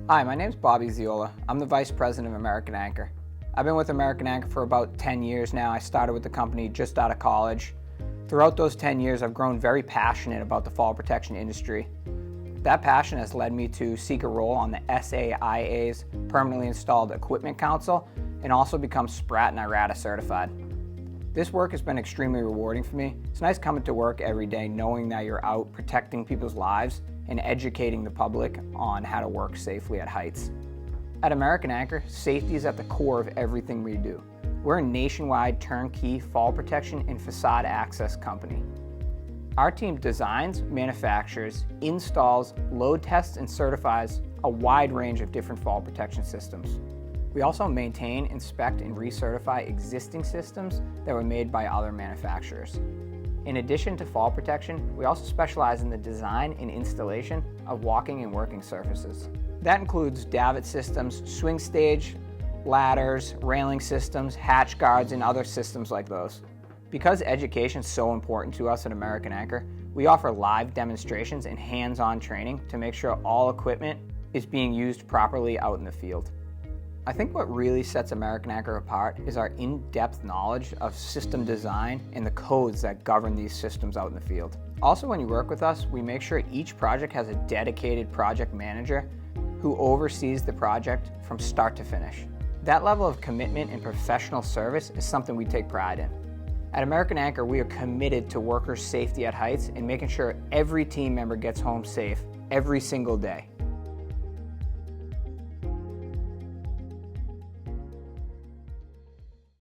Hi, my name's Bobby Ziola. I'm the Vice President of American Anchor. I've been with American Anchor for about 10 years now. I started with the company just out of college. Throughout those 10 years, I've grown very passionate about the fall protection industry. That passion has led me to seek a role on the SAIA's Permanently Installed Equipment Council and also become SPRAT and IRATA certified. This work has been extremely rewarding for me. It's nice coming to work every day knowing that you're out protecting people's lives and educating the public on how to work safely at heights. At American Anchor, safety is at the core of everything we do. We're a nationwide turnkey fall protection and facade access company. Our team designs, manufactures, installs, load tests, and certifies a wide range of different fall protection systems. We also maintain, inspect, and recertify existing systems that were made by other manufacturers. In addition to fall protection, we also specialize in the design and installation of walking and working surfaces. That includes davit systems, swing stage, ladders, railing systems, hatch guards, and other systems like those. Because education is so important to us at American Anchor, we offer live demonstrations and hands-on training to make sure all equipment is being used properly out in the field. I think what really sets American Anchor apart is our in-depth knowledge of system design and the codes that govern these systems out in the field. Also, when you work with us, we make sure each project has a dedicated project manager who oversees the project from start to finish. That level of commitment and professional service is something we take pride in. At American Anchor, we are committed to workers' safety at heights and making sure every team member gets home safe every single day.